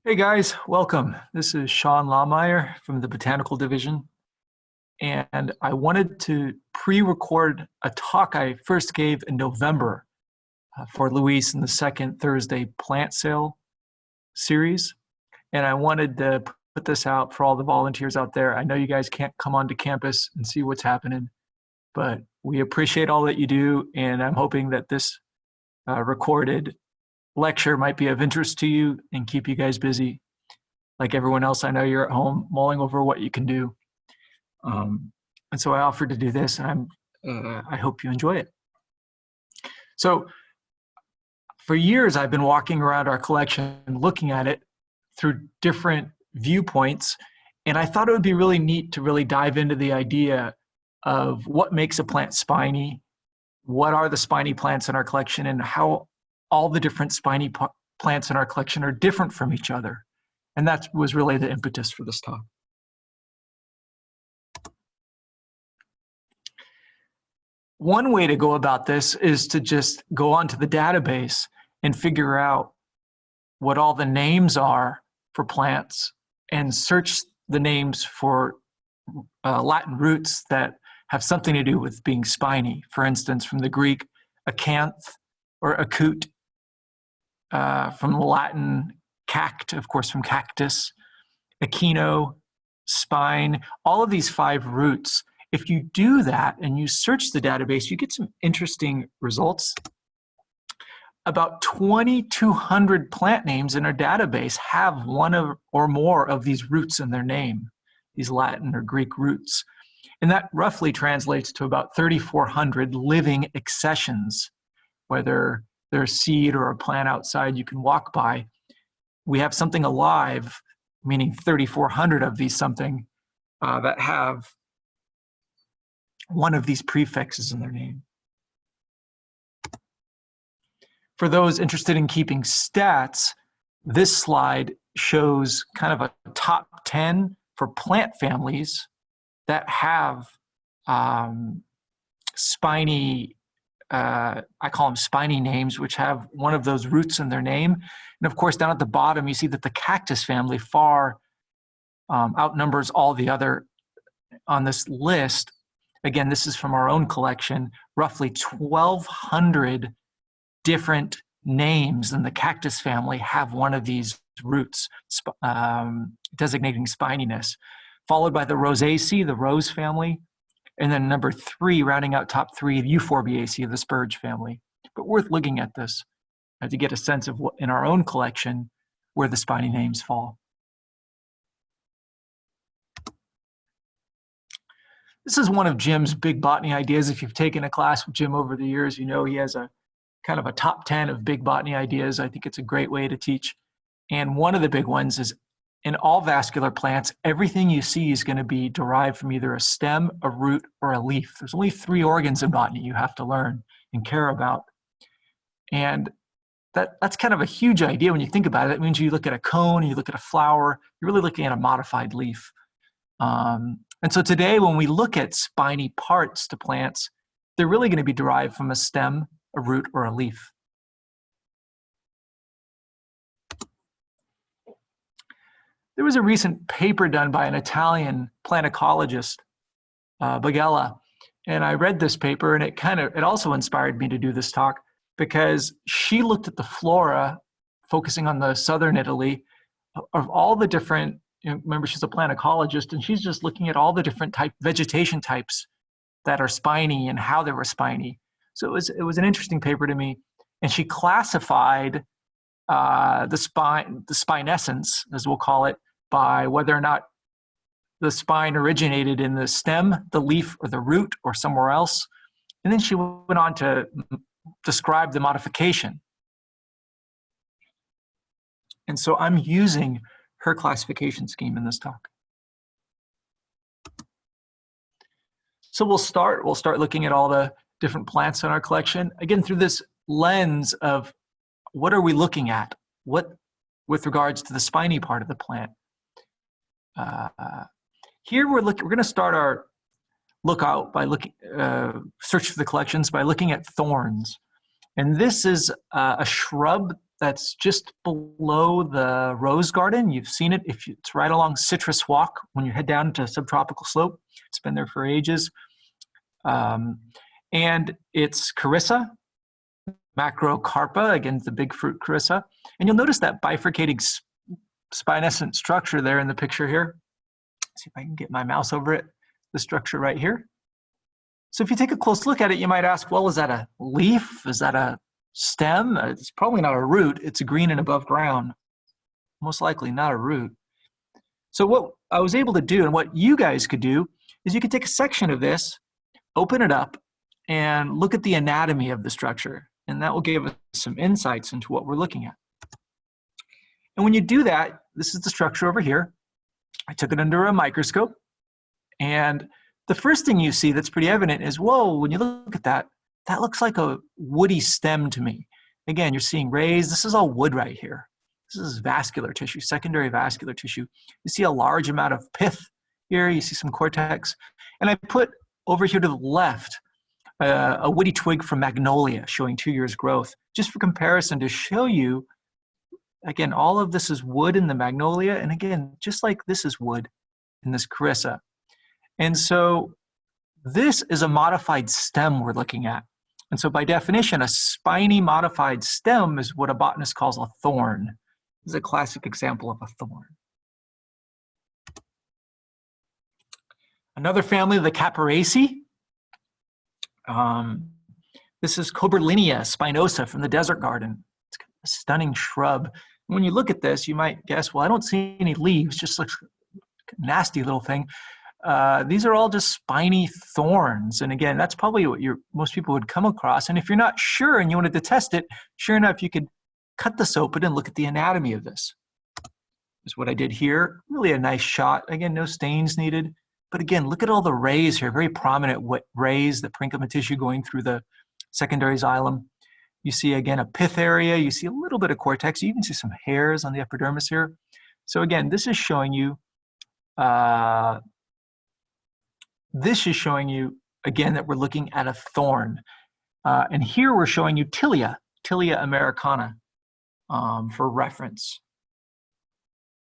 Hey guys, welcome. This is Shawn Lahmeyer from the Botanical Division, and I wanted to pre-record a talk I first gave in November for Luis in the second Thursday plant sale series, and I wanted to put this out for all the volunteers out there. I know you guys can't come onto campus and see what's happening, but we appreciate all that you do, and I'm hoping that this recorded lecture might be of interest to you and keep you guys busy. Like everyone else, I know you're at home mulling over what you can do. And so I offered to do this, and I hope you enjoy it. So for years, I've been walking around our collection and looking at it through different viewpoints, and I thought it would be really neat to really dive into the idea of what makes a plant spiny, what are the spiny plants in our collection, and how all the different spiny plants in our collection are different from each other. And that was really the impetus for this talk. One way to go about this is to just go onto the database and figure out what all the names are for plants and search the names for Latin roots that have something to do with being spiny. For instance, from the Greek, acanth or acute, from the Latin cact, of course, from cactus, echino, spine, all of these 5 roots. If you do that and you search the database, you get some interesting results. About 2,200 plant names in our database have one or more of these roots in their name, these Latin or Greek roots. And that roughly translates to about 3,400 living accessions, whether they're a seed or a plant outside you can walk by. We have something alive, meaning 3,400 of these something that have one of these prefixes in their name. For those interested in keeping stats, this slide shows kind of a top 10 for plant families that have spiny, I call them spiny names, which have one of those roots in their name. And of course, down at the bottom, you see that the cactus family far outnumbers all the other on this list. Again, this is from our own collection, roughly 1,200 different names in the cactus family have one of these roots designating spininess, followed by the Rosaceae, the rose family, and then number 3, rounding out top 3, the Euphorbiaceae, the spurge family. But worth looking at this to get a sense of what in our own collection where the spiny names fall. This is one of Jim's big botany ideas. If you've taken a class with Jim over the years, you know he has a kind of a top 10 of big botany ideas. I think it's a great way to teach. And one of the big ones is in all vascular plants, everything you see is going to be derived from either a stem, a root, or a leaf. There's only 3 organs in botany you have to learn and care about. And that's kind of a huge idea when you think about it. It means you look at a cone, you look at a flower, you're really looking at a modified leaf. And so today, when we look at spiny parts to plants, they're really going to be derived from a stem, a root, or a leaf. There was a recent paper done by an Italian plant ecologist, Bagella, and I read this paper, and it also inspired me to do this talk because she looked at the flora, focusing on the southern Italy, of all the different, remember she's a plant ecologist, and she's just looking at all the different vegetation types that are spiny and how they were spiny. So it was an interesting paper to me, and she classified the spinescence, as we'll call it, by whether or not the spine originated in the stem, the leaf, or the root, or somewhere else. And then she went on to describe the modification. And so I'm using her classification scheme in this talk. So we'll start looking at all the different plants in our collection, again, through this lens of what are we looking at? What with regards to the spiny part of the plant? Here we're going to start our lookout by search for the collections by looking at thorns. And this is a shrub that's just below the rose garden. You've seen it. It's right along Citrus Walk when you head down to Subtropical Slope. It's been there for ages. And it's Carissa, macrocarpa, again, the big fruit Carissa. And you'll notice that bifurcating spinescent structure there in the picture here. See if I can get my mouse over it, the structure right here. So if you take a close look at it, you might ask, well, is that a leaf? Is that a stem? It's probably not a root. It's a green and above ground. Most likely not a root. So what I was able to do, and what you guys could do, is you could take a section of this, open it up, and look at the anatomy of the structure. And that will give us some insights into what we're looking at. And when you do that, this is the structure over here. I took it under a microscope. And the first thing you see that's pretty evident is, whoa, when you look at that, that looks like a woody stem to me. Again, you're seeing rays. This is all wood right here. This is vascular tissue, secondary vascular tissue. You see a large amount of pith here. You see some cortex. And I put over here to the left a woody twig from magnolia showing 2 years growth, just for comparison to show you, again, all of this is wood in the magnolia. And again, just like this is wood in this Carissa. And so this is a modified stem we're looking at. And so by definition, a spiny modified stem is what a botanist calls a thorn. This is a classic example of a thorn. Another family, the Caparaceae. This is Coberlinia spinosa from the desert garden. It's a stunning shrub. When you look at this, you might guess, well, I don't see any leaves, just looks like a nasty little thing. These are all just spiny thorns. And again, that's probably what most people would come across. And if you're not sure and you wanted to test it, sure enough, you could cut this open and look at the anatomy of this. This is what I did here. Really a nice shot. Again, no stains needed. But again, look at all the rays here, very prominent rays, the parenchyma tissue going through the secondary xylem. You see, again, a pith area. You see a little bit of cortex. You even see some hairs on the epidermis here. So again, this is showing you, again, that we're looking at a thorn. And here we're showing you Tilia americana for reference.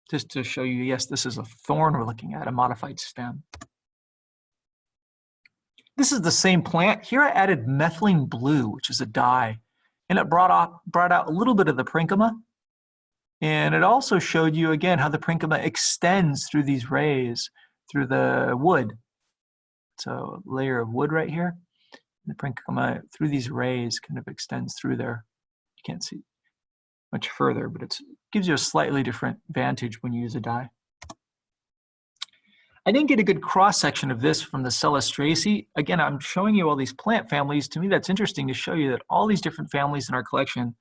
Just to show you, yes, this is a thorn we're looking at, a modified stem. This is the same plant. Here I added methylene blue, which is a dye, and it brought out a little bit of the parenchyma. And it also showed you, again, how the parenchyma extends through these rays, through the wood. So a layer of wood right here. The parenchyma, through these rays, kind of extends through there. You can't see much further, but it gives you a slightly different vantage when you use a dye. I didn't get a good cross-section of this from the Celastraceae. Again, I'm showing you all these plant families. To me, that's interesting to show you that all these different families in our collection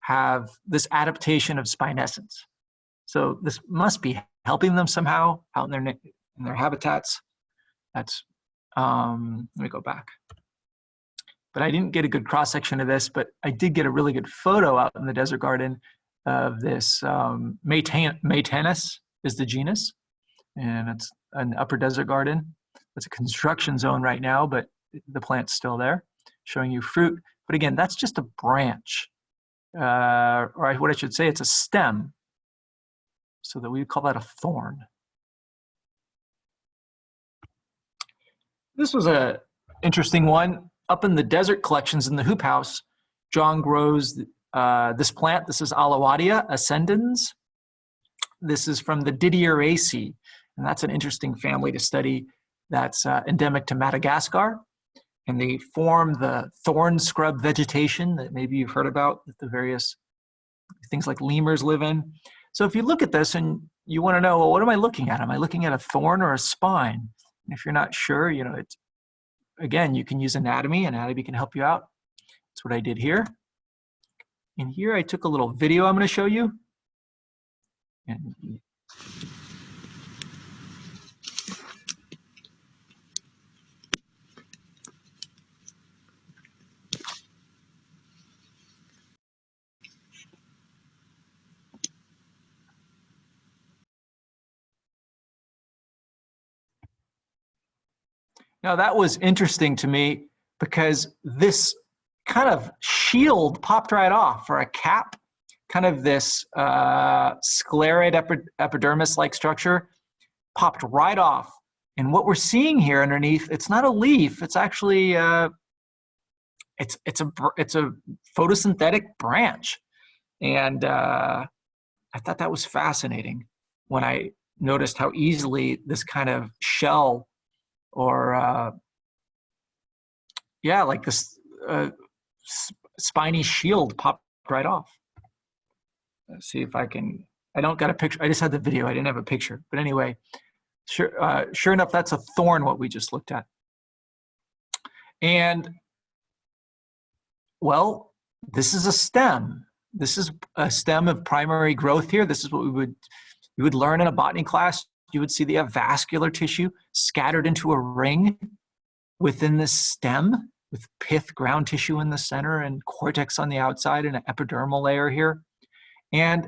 have this adaptation of spinescence. So this must be helping them somehow out in their habitats. That's, let me go back. But I didn't get a good cross-section of this, but I did get a really good photo out in the desert garden of this Maytanis is the genus, and it's an upper desert garden. It's a construction zone right now, but the plant's still there, showing you fruit. But again, that's just a branch, or what I should say, it's a stem, so that we call that a thorn. This was an interesting one. Up in the desert collections in the hoop house, John grows this plant. This is Alawadia ascendens. This is from the Didieraceae, and that's an interesting family to study that's endemic to Madagascar. And they form the thorn scrub vegetation that maybe you've heard about, that the various things like lemurs live in. So if you look at this and you want to know, well, what am I looking at? Am I looking at a thorn or a spine? And if you're not sure, you know, it's, again, you can use anatomy. Anatomy can help you out. That's what I did here. And here I took a little video I'm going to show you. And now that was interesting to me because this kind of shield popped right off, or a cap kind of this scleroid epidermis-like structure popped right off. And what we're seeing here underneath, it's not a leaf. It's actually it's a photosynthetic branch. And I thought that was fascinating when I noticed how easily this kind of shell, or yeah, like this spiny shield popped right off. Let's see if I can. I don't got a picture. I just had the video. I didn't have a picture. But anyway, sure enough, that's a thorn, what we just looked at. And well, this is a stem. This is a stem of primary growth here. This is what you would learn in a botany class. You would see the vascular tissue scattered into a ring within this stem, with pith, ground tissue in the center, and cortex on the outside, and an epidermal layer here. And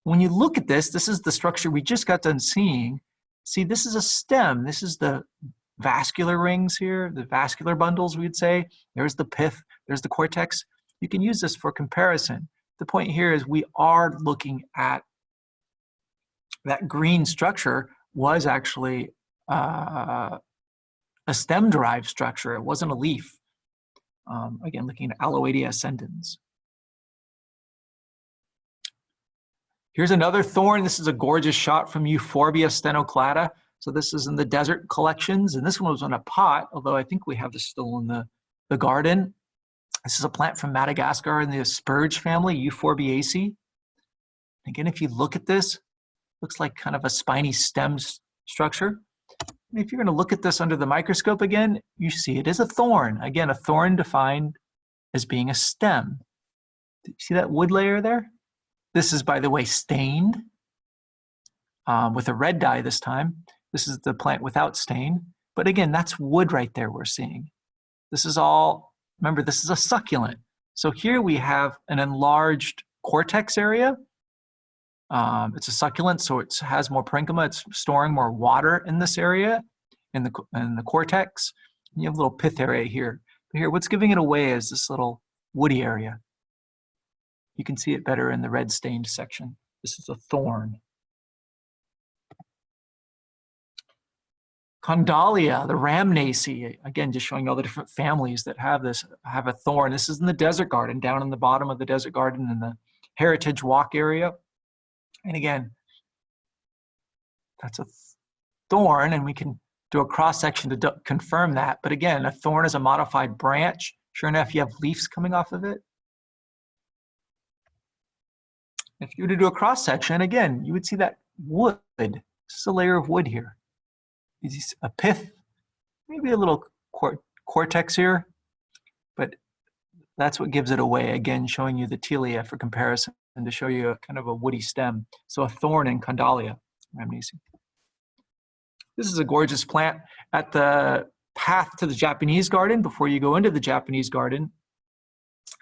when you look at this, this is the structure we just got done seeing. See, this is a stem. This is the vascular rings here, the vascular bundles, we'd say. There's the pith, there's the cortex. You can use this for comparison. The point here is we are looking at that green structure was actually a stem-derived structure. It wasn't a leaf. Again, looking at Aloedia ascendens. Here's another thorn. This is a gorgeous shot from Euphorbia stenoclada. So this is in the desert collections, and this one was on a pot, although I think we have this still in the garden. This is a plant from Madagascar in the spurge family, Euphorbiaceae. Again, if you look at this, looks like kind of a spiny stem structure. And if you're going to look at this under the microscope again, you see it is a thorn. Again, a thorn defined as being a stem. See that wood layer there? This is, by the way, stained with a red dye this time. This is the plant without stain. But again, that's wood right there we're seeing. This is all, remember, this is a succulent. So here we have an enlarged cortex area. It's a succulent, so it has more parenchyma. It's storing more water in this area, in the cortex. And you have a little pith area here. But here, what's giving it away is this little woody area. You can see it better in the red stained section. This is a thorn. Condalia, the Rhamnaceae, again, just showing all the different families that have a thorn. This is in the desert garden, down in the bottom of the desert garden in the Heritage Walk area. And again, that's a thorn, and we can do a cross-section to confirm that. But again, a thorn is a modified branch. Sure enough, you have leaves coming off of it. If you were to do a cross-section, again, you would see that wood. This is a layer of wood here. It's a pith, maybe a little cortex here, but that's what gives it away. Again, showing you the tilia for comparison and to show you a kind of a woody stem. So a thorn in Condalia Rhamnaceae. This is a gorgeous plant at the path to the Japanese garden before you go into the Japanese garden.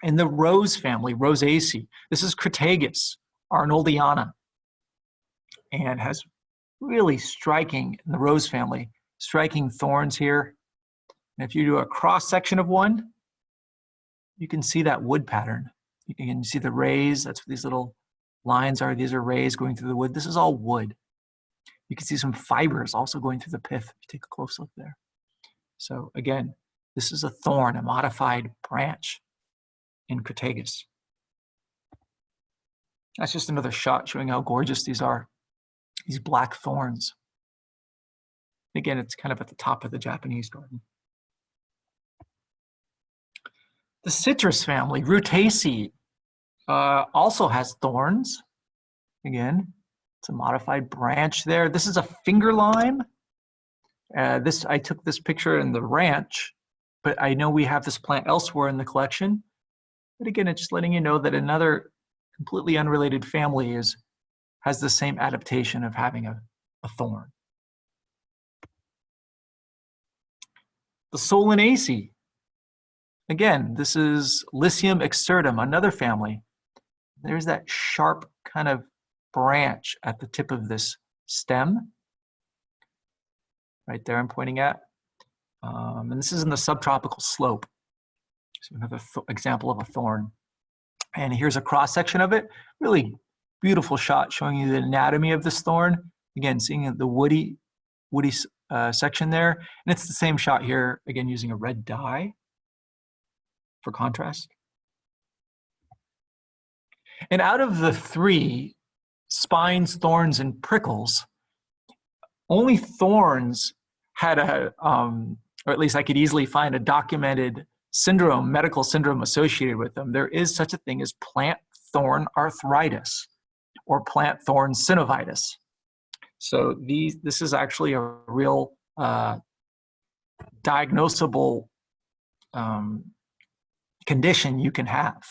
In the rose family, Rosaceae. This is Crataegus arnoldiana, and has really striking, in the rose family, striking thorns here. And if you do a cross section of one, you can see that wood pattern. You can see the rays. That's what these little lines are. These are rays going through the wood. This is all wood. You can see some fibers also going through the pith. If you take a close look there. So again, this is a thorn, a modified branch in Crataegus. That's just another shot showing how gorgeous these are, these black thorns. Again, it's kind of at the top of the Japanese garden. The citrus family, Rutaceae, also has thorns. Again, it's a modified branch there. This is a finger lime. I took this picture in the ranch, but I know we have this plant elsewhere in the collection. But again, it's just letting you know that another completely unrelated family has the same adaptation of having a thorn. The Solanaceae. Again, this is Lycium excertum, another family. There's that sharp kind of branch at the tip of this stem. Right there I'm pointing at. And this is in the subtropical slope. So another example of a thorn. And here's a cross section of it. Really beautiful shot showing you the anatomy of this thorn. Again, seeing the woody section there. And it's the same shot here, again, using a red dye for contrast. And out of the three, spines, thorns, and prickles, only thorns had a, or at least I could easily find a documented syndrome, medical syndrome associated with them. There is such a thing as plant thorn arthritis or plant thorn synovitis. So this is actually a real diagnosable condition you can have.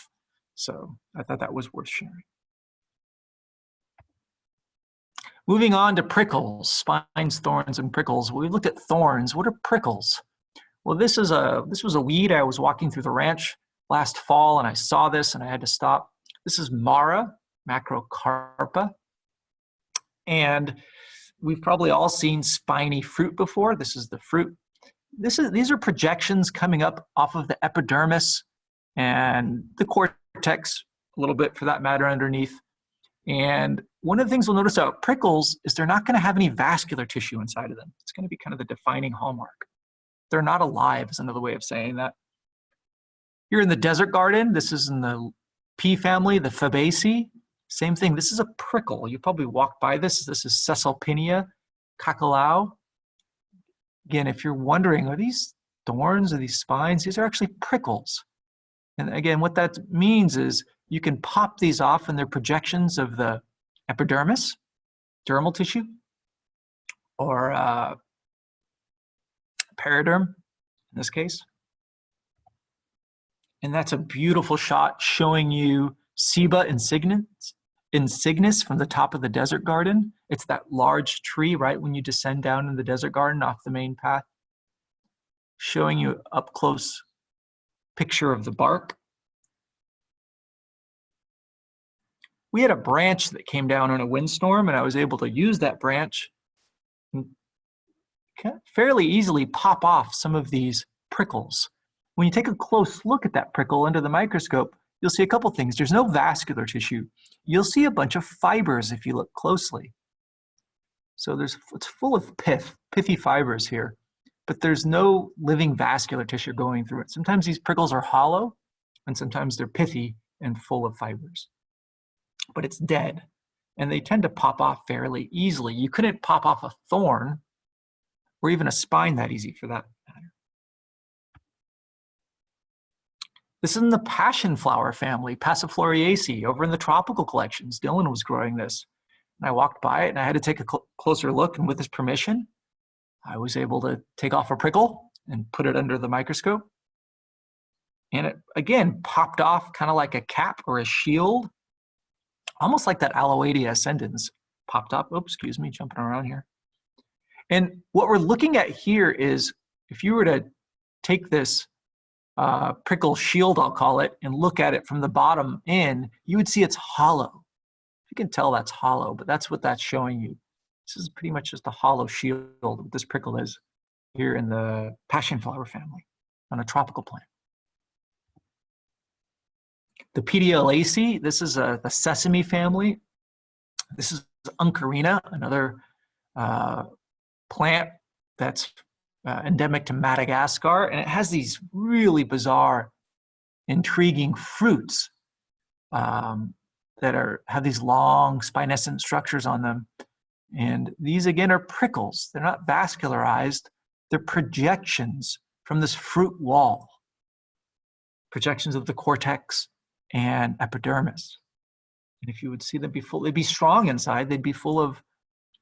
So I thought that was worth sharing. Moving on to prickles, spines, thorns, and prickles. We looked at thorns. What are prickles? Well, this was a weed. I was walking through the ranch last fall and I saw this and I had to stop. This is Mara macrocarpa. And we've probably all seen spiny fruit before. This is the fruit. These are projections coming up off of the epidermis and the cortex, a little bit for that matter underneath. And one of the things we'll notice about prickles is they're not going to have any vascular tissue inside of them. It's going to be kind of the defining hallmark. They're not alive is another way of saying that. Here in the desert garden, this is in the pea family, the Fabaceae. Same thing, this is a prickle. You probably walked by this. This is Caesalpinia cacao. Again, if you're wondering, are these thorns or these spines? These are actually prickles. And again, what that means is you can pop these off and they're projections of the epidermis, dermal tissue, or periderm in this case. And that's a beautiful shot showing you Ceiba insignis from the top of the desert garden. It's that large tree right when you descend down in the desert garden off the main path, showing you up close picture of the bark. We had a branch that came down in a windstorm and I was able to use that branch and fairly easily pop off some of these prickles. When you take a close look at that prickle under the microscope, you'll see a couple things. There's no vascular tissue. You'll see a bunch of fibers if you look closely. So it's full of pithy fibers here, but there's no living vascular tissue going through it. Sometimes these prickles are hollow and sometimes they're pithy and full of fibers. But it's dead and they tend to pop off fairly easily. You couldn't pop off a thorn or even a spine that easy for that matter. This is in the passion flower family, Passifloriaceae, over in the tropical collections. Dylan was growing this. And I walked by it and I had to take a closer look, and with his permission, I was able to take off a prickle and put it under the microscope. And it, again, popped off kind of like a cap or a shield, almost like that Aloedia ascendens popped up. Oops, excuse me, jumping around here. And what we're looking at here is, if you were to take this prickle shield, I'll call it, and look at it from the bottom in, you would see it's hollow. You can tell that's hollow, but that's what that's showing you. This is pretty much just a hollow shield, what this prickle is here in the passion flower family on a tropical plant. The Petiolaceae, this is the sesame family. This is Uncarina, another plant that's endemic to Madagascar, and it has these really bizarre, intriguing fruits that have these long spinescent structures on them. And these again are prickles. They're not vascularized. They're projections from this fruit wall. Projections of the cortex and epidermis. And if you would see them they'd be strong inside. They'd be full of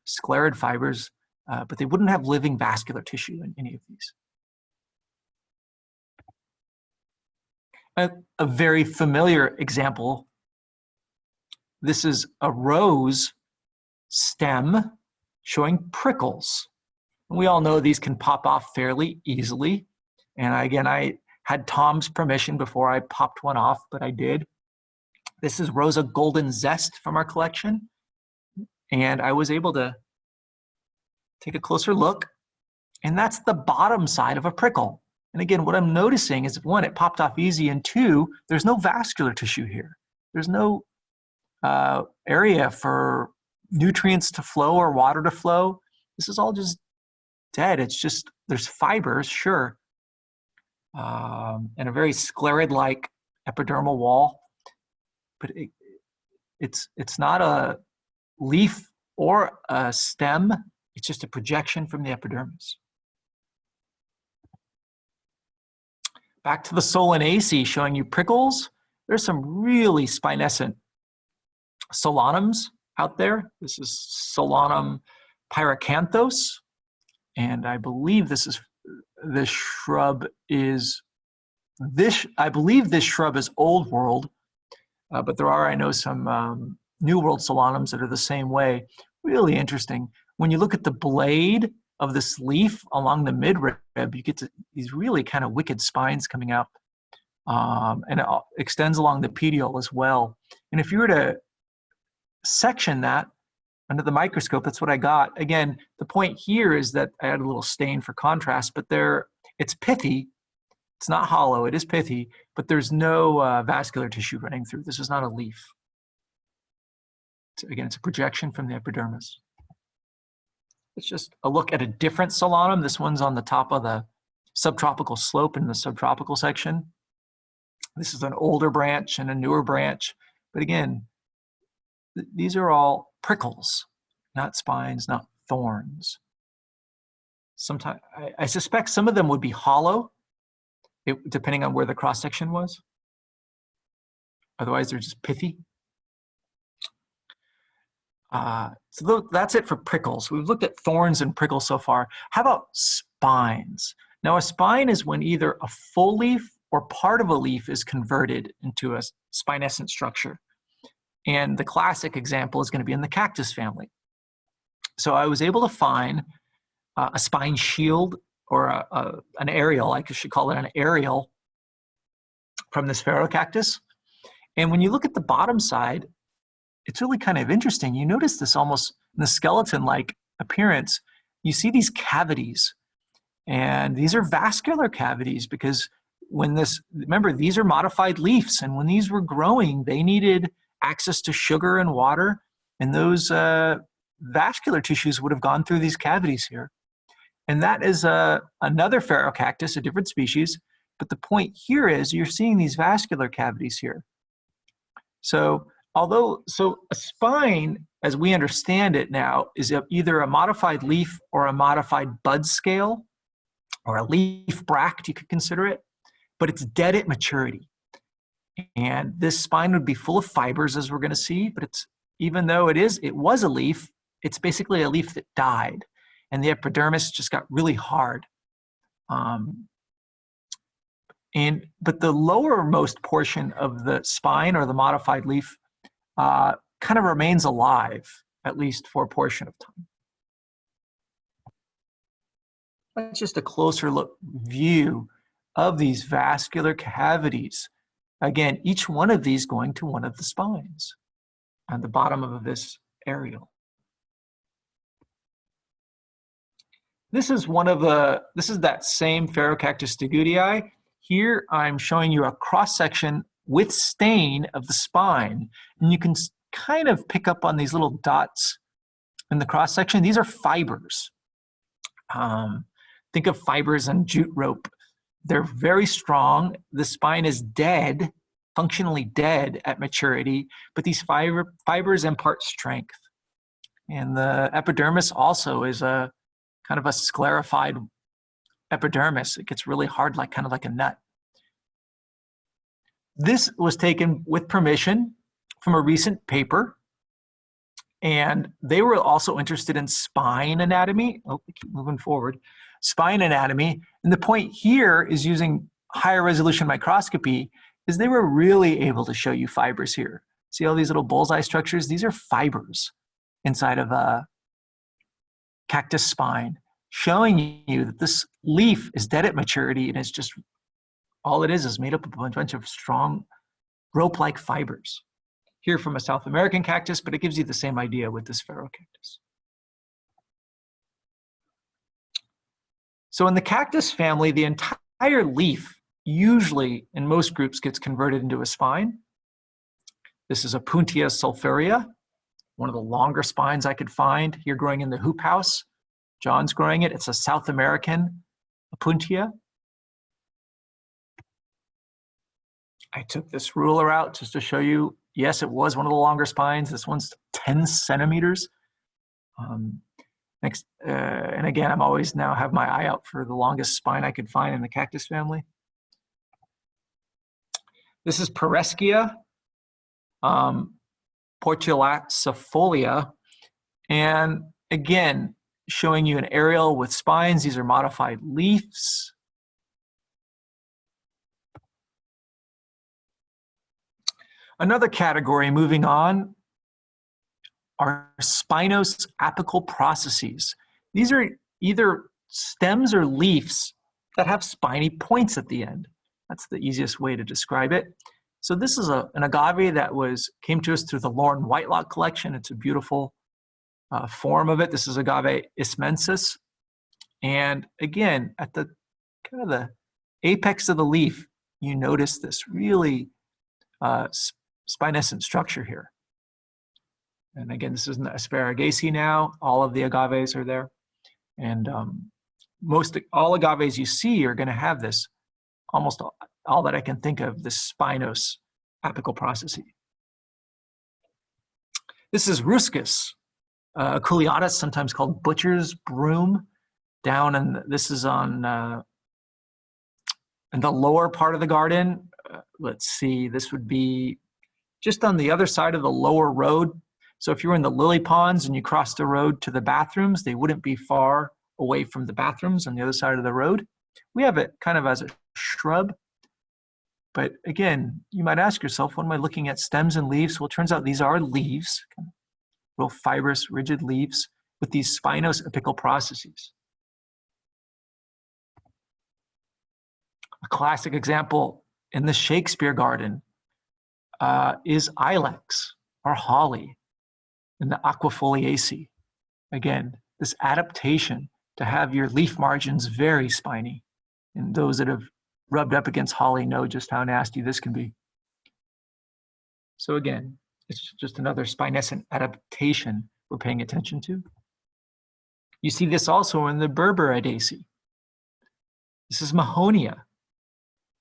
sclerid fibers, but they wouldn't have living vascular tissue in any of these. A very familiar example. This is a rose stem showing prickles. And we all know these can pop off fairly easily. And again, I had Tom's permission before I popped one off, but I did. This is Rosa Golden Zest from our collection. And I was able to take a closer look. And that's the bottom side of a prickle. And again, what I'm noticing is, one, it popped off easy, and two, there's no vascular tissue here. there's no area for nutrients to flow or water to flow. This is all just dead. It's just, there's fibers, sure, and a very sclerid-like epidermal wall, but it's not a leaf or a stem. It's just a projection from the epidermis. Back to the Solanaceae, showing you prickles. There's some really spinescent solanums out there. This is Solanum pyracanthos, and I believe this shrub is Old World, but there are, I know, some New World solanums that are the same way. Really interesting. When you look at the blade of this leaf along the midrib, you get to these really kind of wicked spines coming out, and it extends along the petiole as well. And if you were to section that under the microscope, that's what I got. Again, the point here is that I had a little stain for contrast, but it's pithy. It's not hollow, it is pithy, but there's no vascular tissue running through. This is not a leaf. Again, it's a projection from the epidermis. It's just a look at a different solanum. This one's on the top of the subtropical slope in the subtropical section. This is an older branch and a newer branch. But again, these are all prickles, not spines, not thorns. Sometimes, I suspect some of them would be hollow, depending on where the cross-section was. Otherwise, they're just pithy. So that's it for prickles. We've looked at thorns and prickles so far. How about spines? Now, a spine is when either a full leaf or part of a leaf is converted into a spinescent structure. And the classic example is going to be in the cactus family. So I was able to find a spine shield, or an aerial, I should call it an aerial, from this phaerocactus. And when you look at the bottom side, it's really kind of interesting. You notice this almost in the skeleton-like appearance. You see these cavities, and these are vascular cavities because remember, these are modified leaves, and when these were growing, they needed access to sugar and water, and those vascular tissues would have gone through these cavities here. And that is another phaerocactus, a different species, but the point here is you're seeing these vascular cavities here. So a spine, as we understand it now, is either a modified leaf or a modified bud scale, or a leaf bract, you could consider it, but it's dead at maturity. And this spine would be full of fibers, as we're going to see, but even though it was a leaf, it's basically a leaf that died, and the epidermis just got really hard. But the lowermost portion of the spine, or the modified leaf, kind of remains alive, at least for a portion of time. That's just a closer look view of these vascular cavities. Again, each one of these going to one of the spines on the bottom of this aerial. This is that same Phaerocactus stegudii. Here I'm showing you a cross-section with stain of the spine, and you can kind of pick up on these little dots in the cross-section. These are fibers. Think of fibers on jute rope. They're very strong. The spine is dead, functionally dead at maturity, but these fibers impart strength. And the epidermis also is a kind of a sclerified epidermis. It gets really hard, kind of like a nut. This was taken with permission from a recent paper, and they were also interested in spine anatomy. Oh, we keep moving forward. Spine anatomy, and the point here is using higher resolution microscopy is they were really able to show you fibers here. See all these little bullseye structures? These are fibers inside of a cactus spine, showing you that this leaf is dead at maturity, and it's just, all it is made up of a bunch of strong rope-like fibers. Here from a South American cactus, but it gives you the same idea with this phaerocactus. So in the cactus family, the entire leaf usually in most groups gets converted into a spine. This is Opuntia sulfurea, one of the longer spines I could find here growing in the hoop house. John's growing it. It's a South American Opuntia. I took this ruler out just to show you, yes, it was one of the longer spines. This one's 10 centimeters. And again, I'm always now have my eye out for the longest spine I could find in the cactus family. This is Pereschia portulacifolia. And again, showing you an aerial with spines. These are modified leaves. Another category, moving on, are Spinose apical processes. These are either stems or leaves that have spiny points at the end. That's the easiest way to describe it. So this is an agave that came to us through the Lauren Whitelock collection. It's a beautiful form of it. This is agave ismensis. And again, at the kind of the apex of the leaf, you notice this really spinescent structure here. And again, this is an Asparagaceae now. All of the agaves are there. And all agaves you see are going to have this, almost all that I can think of, this Spinose apical process. This is Ruscus culeatus, sometimes called butcher's broom. Down, and this is on in the lower part of the garden. Let's see, this would be just on the other side of the lower road. So if you were in the lily ponds and you crossed the road to the bathrooms, they wouldn't be far away from the bathrooms on the other side of the road. We have it kind of as a shrub. But again, you might ask yourself, what am I looking at, stems and leaves? Well, it turns out these are leaves, real fibrous, rigid leaves with these Spinose apical processes. A classic example in the Shakespeare garden is ilex or holly in the Aquifoliaceae. Again, this adaptation to have your leaf margins very spiny. And those that have rubbed up against holly know just how nasty this can be. So again, it's just another spinescent adaptation we're paying attention to. You see this also in the Berberidaceae. This is Mahonia.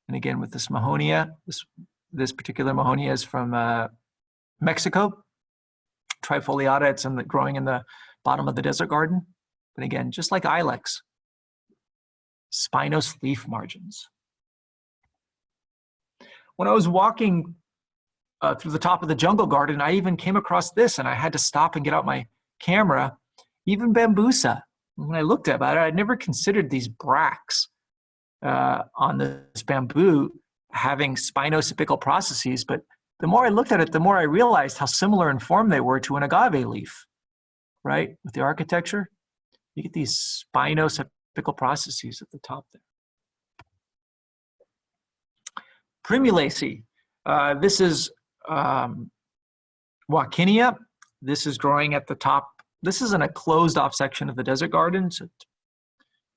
And again, with this Mahonia, this particular Mahonia is from Mexico. Trifoliata, it's growing in the bottom of the desert garden. But again, just like ilex, spinose leaf margins. When I was walking through the top of the jungle garden, I even came across this, and I had to stop and get out my camera. Even bambusa. When I looked at it, I'd never considered these bracts on this bamboo having Spinose apical processes, but the more I looked at it, the more I realized how similar in form they were to an agave leaf, right? With the architecture, you get these Spinose apical processes at the top there. Primulaceae. This is Wackinia. This is growing at the top. This is in a closed off section of the desert garden, so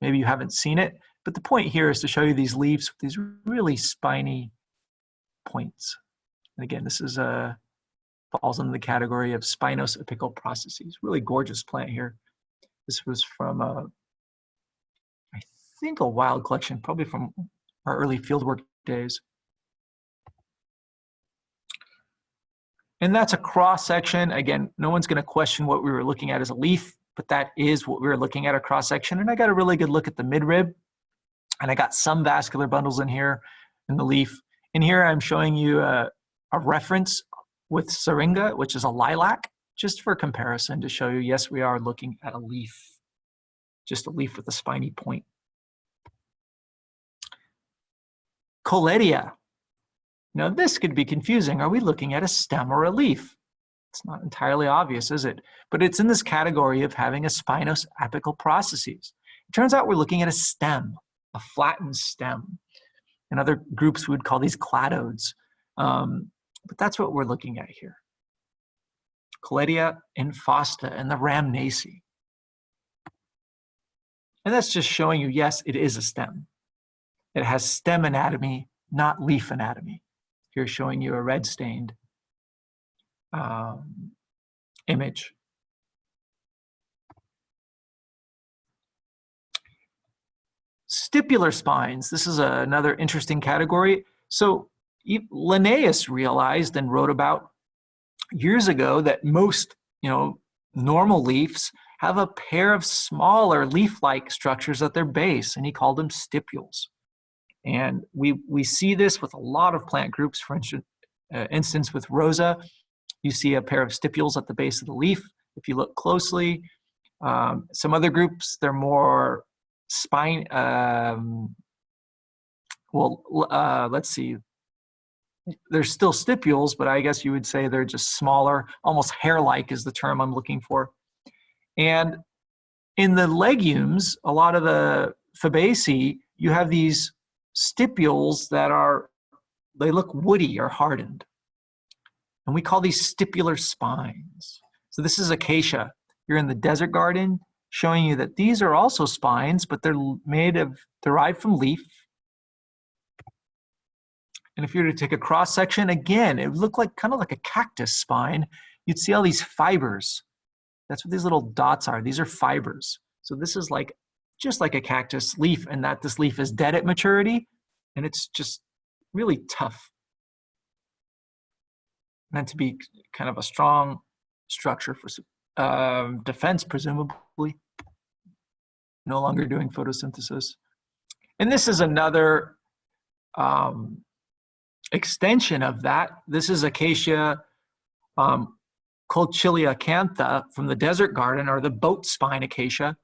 maybe you haven't seen it. But the point here is to show you these leaves with these really spiny points. And again, this is falls into the category of Spinose apical processes. Really gorgeous plant here. This was from, I think, a wild collection, probably from our early fieldwork days. And that's a cross section. Again, no one's going to question what we were looking at as a leaf, but that is what we were looking at, a cross section. And I got a really good look at the midrib. And I got some vascular bundles in here in the leaf. And here I'm showing you a reference with syringa, which is a lilac, just for comparison to show you, yes, we are looking at a leaf, just a leaf with a spiny point. Coletia. Now this could be confusing. Are we looking at a stem or a leaf? It's not entirely obvious, is it? But it's in this category of having a Spinose apical processes. It turns out we're looking at a stem, a flattened stem. In other groups, we would call these cladodes. But that's what we're looking at here. Coletia infausta and the Rhamnaceae. And that's just showing you, yes, it is a stem. It has stem anatomy, not leaf anatomy. Here showing you a red stained image. Stipular spines, this is another interesting category. So Linnaeus realized and wrote about years ago that most, normal leaves have a pair of smaller leaf-like structures at their base, and he called them stipules. And we see this with a lot of plant groups. For instance, with Rosa, you see a pair of stipules at the base of the leaf. If you look closely, some other groups, they're more spine, let's see. They're still stipules, but I guess you would say they're just smaller, almost hair-like is the term I'm looking for. And in the legumes, a lot of the Fabaceae, you have these stipules that they look woody or hardened. And we call these stipular spines. So this is acacia. You're in the desert garden, showing you that these are also spines, but they're derived from leaf. And if you were to take a cross section, again, it would look like kind of like a cactus spine. You'd see all these fibers. That's what these little dots are. These are fibers. So this is just like a cactus leaf, and that this leaf is dead at maturity, and it's just really tough. Meant to be kind of a strong structure for defense, presumably. No longer doing photosynthesis. And this is another extension of that. This is Acacia colchiliacantha from the desert garden, or the boat spine acacia.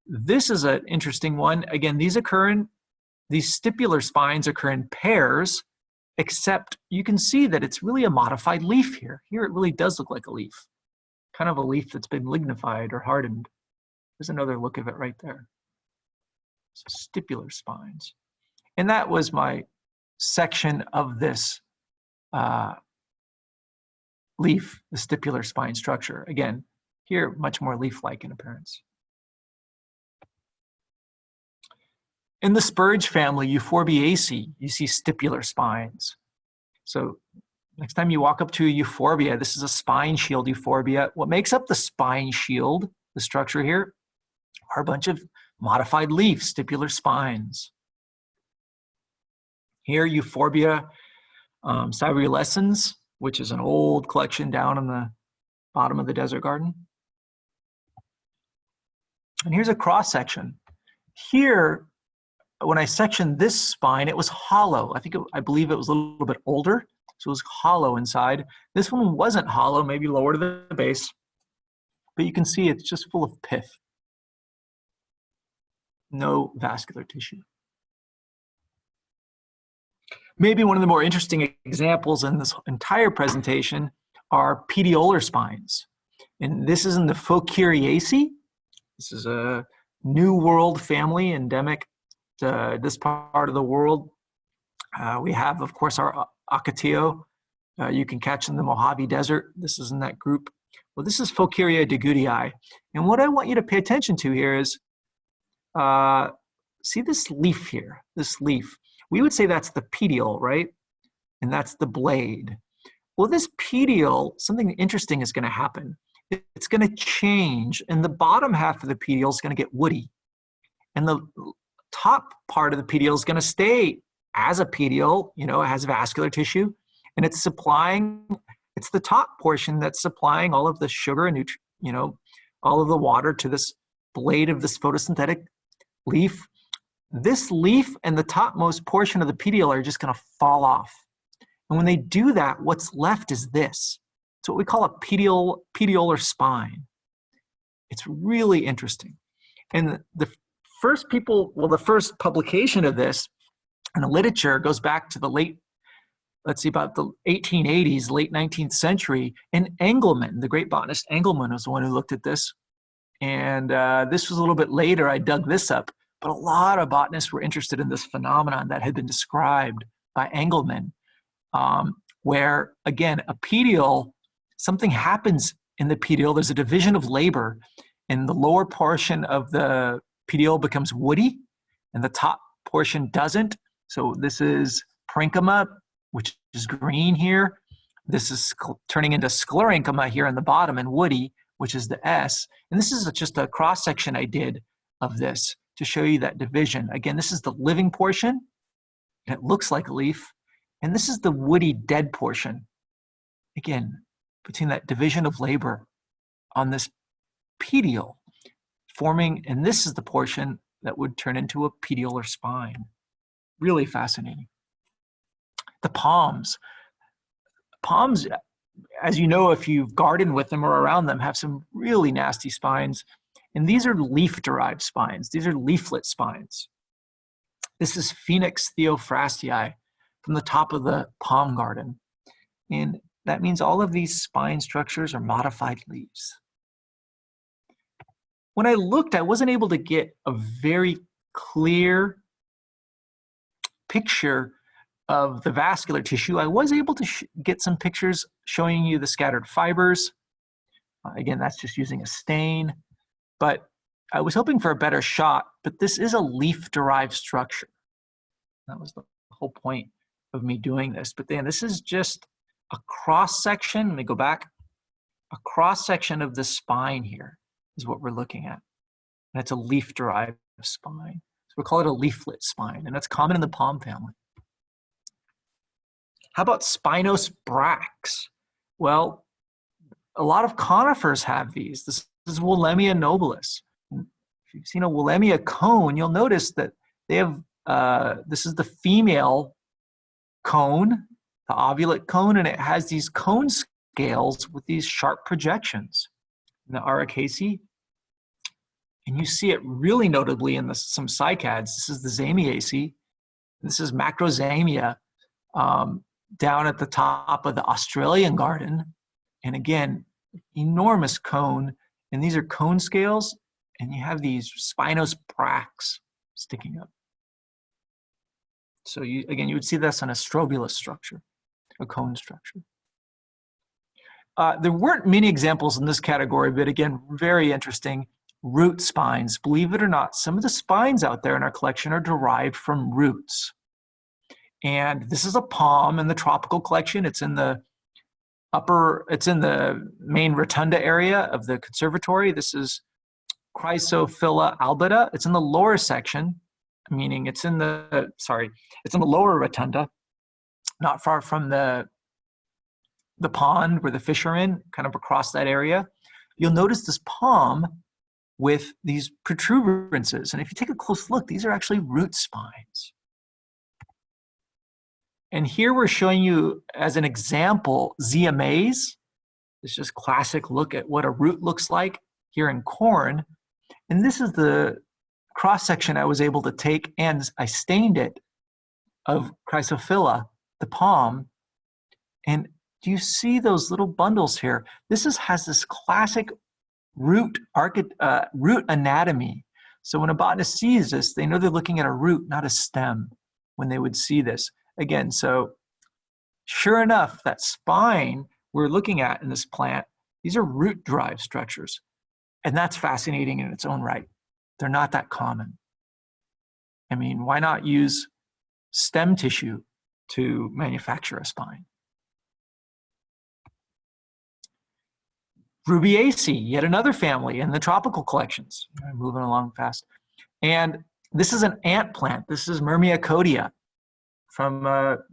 This is an interesting one. Again, these stipular spines occur in pairs, except you can see that it's really a modified leaf here. Here it really does look like a leaf, kind of a leaf that's been lignified or hardened. There's another look of it right there. So stipular spines. And that was my section of this leaf, the stipular spine structure. Again, here, much more leaf-like in appearance. In the spurge family, Euphorbiaceae, you see stipular spines. So next time you walk up to a euphorbia, this is a spine shield euphorbia. What makes up the spine shield, the structure here, are a bunch of modified leaves, stipular spines. Here, Euphorbia cyrulescens, which is an old collection down in the bottom of the desert garden. And here's a cross section. Here, when I sectioned this spine, it was hollow. I believe it was a little bit older, so it was hollow inside. This one wasn't hollow, maybe lower to the base, but you can see it's just full of pith. No vascular tissue. Maybe one of the more interesting examples in this entire presentation are petiolar spines. And this is in the Phocuriaceae. This is a New World family, endemic to this part of the world. We have, of course, our Ocotillo. You can catch in the Mojave Desert. This is in that group. Well, this is Phociuria degoodii. And what I want you to pay attention to here is, see this leaf here, this leaf. We would say that's the petiole, right? And that's the blade. Well, this petiole, something interesting is going to happen. It's going to change, and the bottom half of the petiole is going to get woody. And the top part of the petiole is going to stay as a petiole, it has vascular tissue, and it's the top portion that's supplying all of the sugar and, all of the water to this blade of this photosynthetic leaf. This leaf and the topmost portion of the petiole are just going to fall off. And when they do that, what's left is this. It's what we call a petiolar spine. It's really interesting. And the first publication of this in the literature goes back to the about the 1880s, late 19th century. And Engelmann, the great botanist Engelmann, was the one who looked at this. And this was a little bit later. I dug this up. But a lot of botanists were interested in this phenomenon that had been described by Engelmann, where, again, a petiole, something happens in the petiole. There's a division of labor, and the lower portion of the petiole becomes woody, and the top portion doesn't. So this is parenchyma, which is green here. This is turning into sclerenchyma here in the bottom and woody, which is the S. And this is just a cross-section I did of this to show you that division. Again, this is the living portion, and it looks like a leaf. And this is the woody dead portion. Again, between that division of labor on this petiole forming, and this is the portion that would turn into a petiolar spine. Really fascinating. The palms. Palms, as you know, if you've gardened with them or around them, have some really nasty spines. And these are leaf-derived spines. These are leaflet spines. This is Phoenix theophrastii from the top of the palm garden. And that means all of these spine structures are modified leaves. When I looked, I wasn't able to get a very clear picture of the vascular tissue. I was able to get some pictures showing you the scattered fibers. Again, that's just using a stain. But I was hoping for a better shot, but this is a leaf-derived structure. That was the whole point of me doing this. But then this is just a cross-section. Let me go back. A cross-section of the spine here is what we're looking at. And it's a leaf-derived spine. So we call it a leaflet spine, and that's common in the palm family. How about Spinose bracts? Well, a lot of conifers have these. This is Willemia nobilis. If you've seen a Willemia cone, you'll notice that they have, this is the female cone, the ovulate cone, and it has these cone scales with these sharp projections in the Aracaceae. And you see it really notably in some cycads. This is the Zamiaceae. This is Macrozamia down at the top of the Australian garden. And again, enormous cone. And these are cone scales, and you have these Spinose bracts sticking up. So you would see this on a strobulous structure, a cone structure. There weren't many examples in this category, but again, very interesting. Root spines. Believe it or not, some of the spines out there in our collection are derived from roots. And this is a palm in the tropical collection. It's in the main rotunda area of the conservatory. This is Chrysophila albida. It's in the lower section, meaning it's in the lower rotunda, not far from the pond where the fish are in, kind of across that area. You'll notice this palm with these protuberances. And if you take a close look, these are actually root spines. And here we're showing you as an example, Zea mays. It's just classic look at what a root looks like here in corn. And this is the cross-section I was able to take, and I stained it of Chrysophila, the palm. And do you see those little bundles here? This has this classic root anatomy. So when a botanist sees this, they know they're looking at a root, not a stem, when they would see this. Again, so sure enough, that spine we're looking at in this plant, these are root-derived structures. And that's fascinating in its own right. They're not that common. I mean, why not use stem tissue to manufacture a spine? Rubiaceae, yet another family in the tropical collections. I'm moving along fast. And this is an ant plant. This is Myrmeacodia.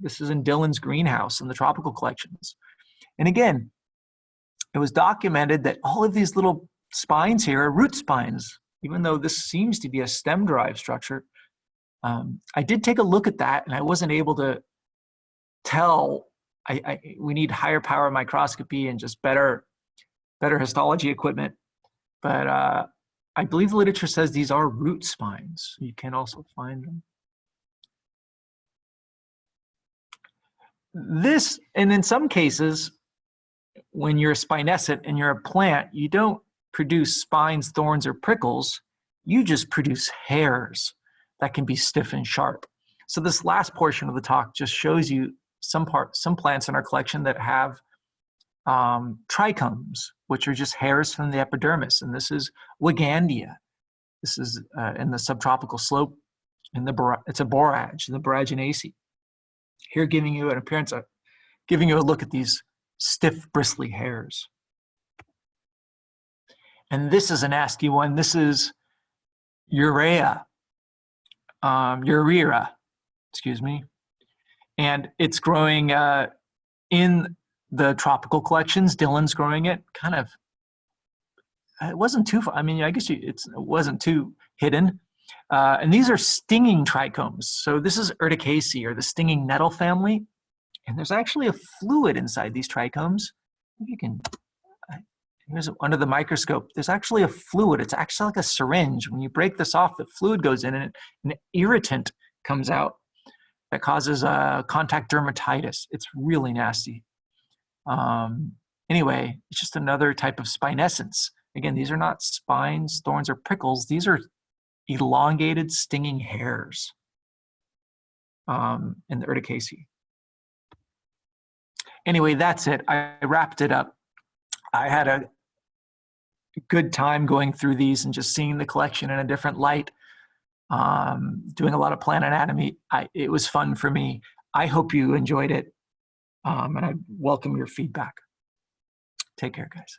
This is in Dillon's greenhouse in the tropical collections. And again, it was documented that all of these little spines here are root spines, even though this seems to be a stem-derived structure. I did take a look at that, and I wasn't able to tell. We need higher power microscopy and just better histology equipment. But I believe the literature says these are root spines. You can also find them. This, and in some cases, when you're spinescent and you're a plant, you don't produce spines, thorns, or prickles. You just produce hairs that can be stiff and sharp. So this last portion of the talk just shows you some plants in our collection that have trichomes, which are just hairs from the epidermis. And this is Wigandia. This is in the subtropical slope. It's a borage, the Boraginaceae. Here giving you an appearance of, giving you a look at these stiff, bristly hairs. And this is a nasty one. This is urea, excuse me. And it's growing in the tropical collections. Dylan's growing it. Kind of, it wasn't too far. I mean, I guess it wasn't too hidden. And these are stinging trichomes. So this is Urticaceae, or the stinging nettle family. And there's actually a fluid inside these trichomes. If you can, here's under the microscope. There's actually a fluid. It's actually like a syringe. When you break this off, the fluid goes in and an irritant comes out that causes contact dermatitis. It's really nasty. Anyway, it's just another type of spinescence. Again, these are not spines, thorns, or prickles. These are elongated, stinging hairs in the Urticaceae. Anyway, that's it. I wrapped it up. I had a good time going through these and just seeing the collection in a different light, doing a lot of plant anatomy. It was fun for me. I hope you enjoyed it, and I welcome your feedback. Take care, guys.